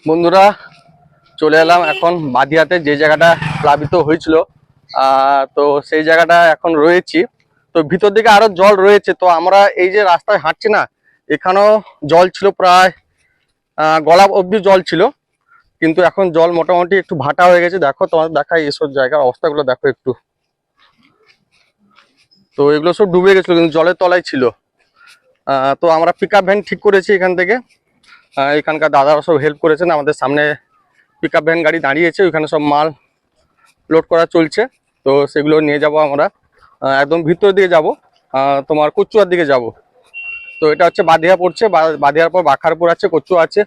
বন্ধুরা চলে এলাম এখন বাদিয়াতে, যে জায়গাটা প্লাবিত হয়েছিল। তো সেই জায়গাটা এখন রয়েছি। তো ভিতর দিকে আরো জল রয়েছে। তো আমরা এই যে রাস্তায় হাঁটছি না, এখানেও জল ছিল, প্রায় গলা অবধি জল ছিল, কিন্তু এখন জল মোটামুটি একটু ভাটা হয়ে গেছে। দেখো, তোমাদের দেখাই এসব জায়গার অবস্থাগুলো দেখো একটু। তো এগুলো সব ডুবে গেছিল, কিন্তু জলের তলায় ছিল। তো আমরা পিকআপ ভ্যান ঠিক করেছি এখান থেকে। এখানকার দাদারা সব হেল্প করেছেন। আমাদের সামনে পিকআপ ভ্যান গাড়ি দাঁড়িয়েছে, ওইখানে সব মাল লোড করা চলছে। তো সেগুলো নিয়ে যাব আমরা, একদম ভিতর দিকে যাব, তোমার কচুয়ার দিকে যাব। তো এটা হচ্ছে বাদিয়া পড়ছে, বাদিয়ার পর বাখারপুর আছে, কচুয়া আছে।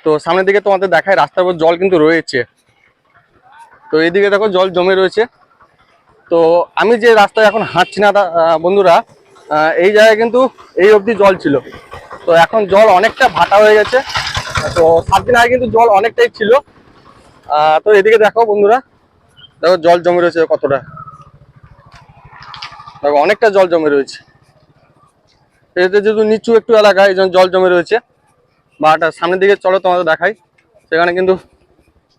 তো সামনের দিকে তোমাদের দেখায় রাস্তার উপর জল কিন্তু রয়েছে। তো এইদিকে দেখো জল জমে রয়েছে। তো আমি যে রাস্তায় এখন হাঁটছি না বন্ধুরা, এই জায়গায় কিন্তু এই অবধি জল ছিল। তো এখন জল অনেকটা ভাটা হয়ে গেছে। তো 7 দিন আগে কিন্তু জল অনেকটাই ছিল। তো এদিকে দেখো বন্ধুরা, দেখো জল জমে রয়েছে কতটা, দেখো অনেকটা জল জমে রয়েছে। এতে যেহেতু নিচু একটু এলাকা, এই জন্য জল জমে রয়েছে। বাট সামনের দিকে চলো তোমাদের দেখাই, সেখানে কিন্তু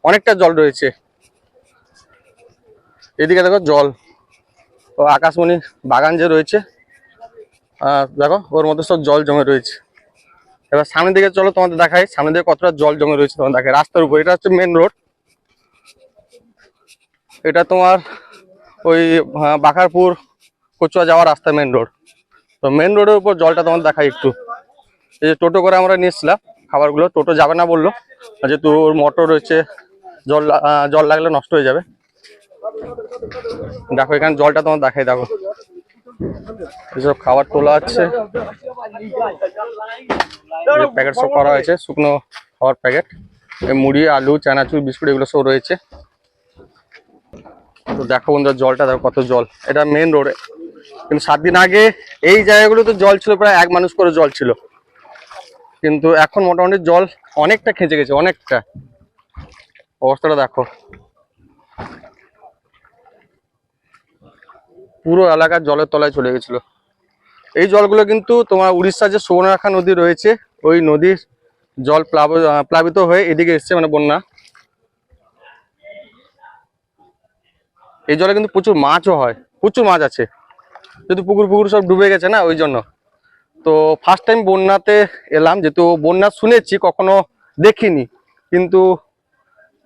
অনেকটা জল রয়েছে। এদিকে দেখো জল, ও আকাশমণি বাগান যে রয়েছে, দেখো ওর মধ্যে সব জল জমে রয়েছে। এবার সামনের দিকে চলো তোমাদের দেখাই, সামনের দিকে কতটা জল জমে রয়েছে তোমাদের দেখাই। রাস্তার উপর, এটা হচ্ছে মেন রোড। এটা তোমার ওই বাখারপুর কচুয়া যাওয়ার রাস্তা, মেন রোড। তো মেন রোডের উপর জলটা তোমাদের দেখাই একটু। এই যে টোটো করে আমরা নিয়েছিলাম খাবারগুলো, টোটো যাবে না বললো, যেহেতু ওর মোটর রয়েছে, জল লাগলে নষ্ট হয়ে যাবে। দেখো এখানে জলটা তোমার দেখাই, দেখো এসব খাবার তোলা আছে, প্যাকেট সব করা হয়েছে, শুকনো খাবার প্যাকেট, মুড়ি, আলু, চানাচুর, বিস্কুট, এগুলো সব রয়েছে। তো দেখো বন্ধুরা জলটা দেখো কত জল। এটা মেন রোডে, কিন্তু 7 দিন আগে এই জায়গাগুলো তো জল ছিল, প্রায় 1 মানুষ করে জল ছিল। কিন্তু এখন মোটামুটি জল অনেকটা খেঁচে গেছে, অনেকটা। অবস্থাটা দেখো, পুরো এলাকার জলের তলায় চলে গেছিল। এই জলগুলো কিন্তু তোমার উড়িষ্যার যে সুবর্ণরেখা নদী রয়েছে, ওই নদীর জল প্লাবিত হয়ে এদিকে এসছে, মানে বন্যা। এই জলে কিন্তু প্রচুর মাছও হয়, প্রচুর মাছ আছে, যেহেতু পুকুর সব ডুবে গেছে না, ওই জন্য। তো ফার্স্ট টাইম বন্যাতে এলাম, যেহেতু বন্যা শুনেছি, কখনো দেখিনি, কিন্তু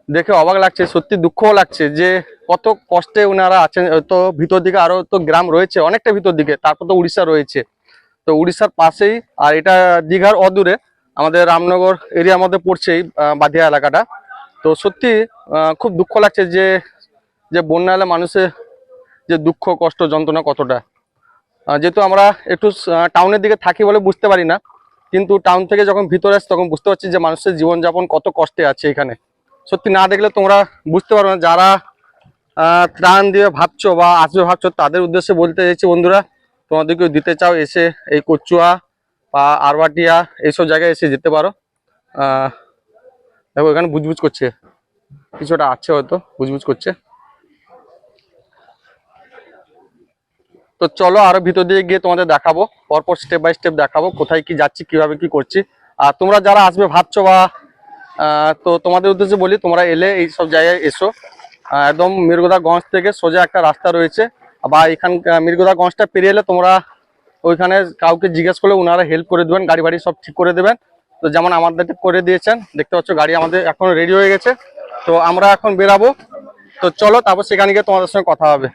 দেখে অবাক লাগছে, সত্যি দুঃখও লাগছে যে কত কষ্টে ওনারা আছেন। তো ভিতর দিকে আরো তো গ্রাম রয়েছে, অনেকটা ভিতর দিকে, তারপর তো উড়িষ্যা রয়েছে। তো উড়িষ্যার পাশেই, আর এটা দীঘার অদূরে, আমাদের রামনগর এরিয়ার মধ্যে পড়ছে এই বাদিয়া এলাকাটা। তো সত্যি খুব দুঃখ লাগছে যে যে বন্যা এলে মানুষের যে দুঃখ, কষ্ট, যন্ত্রণা কতটা। যেহেতু আমরা একটু টাউনের দিকে থাকি বলে বুঝতে পারি না, কিন্তু টাউন থেকে যখন ভিতরে আসি তখন বুঝতে পারছি যে মানুষের জীবনযাপন কত কষ্টে আছে এখানে। সত্যি না দেখলে তোমরা বুঝতে পারবে না। যারা ত্রাণ দিয়ে ভাবছো বা আসবে ভাবছো, তাদের উদ্দেশ্যে বলতে চাইছি বন্ধুরা, তোমাদেরকেও দিতে চাও, এসে এই কচুয়া বা আরবাটিয়া এইসব জায়গায় এসে যেতে পারো। দেখো এখানে বুজবুজ করছে, কিছুটা আছে হয়তো, বুজবুজ করছে। তো চলো আরো ভিতর দিয়ে গিয়ে তোমাদের দেখাবো, পরপর স্টেপ বাই স্টেপ দেখাবো কোথায় কি যাচ্ছি, কিভাবে কি করছি। আর তোমরা যারা আসবে ভাবছো বা তো তোমাদের উদ্দেশ্যে বলি, তোমরা এলে এই সব জায়গায় এসো। একদম মির্গদাগঞ্জ থেকে সোজা একটা রাস্তা রয়েছে, বা এখান মির্গদাগঞ্জটা পেরিয়ে এলে তোমরা ওইখানে কাউকে জিজ্ঞেস করলে ওনারা হেল্প করে দেবেন, গাড়ি বাড়ি সব ঠিক করে দেবেন। তো যেমন আমাদের করে দিয়েছেন, দেখতে পাচ্ছ গাড়ি আমাদের এখন রেডি হয়ে গেছে। তো আমরা এখন বেরাবো। তো চলো তারপর সেখানে গিয়ে তোমাদের সঙ্গে কথা হবে।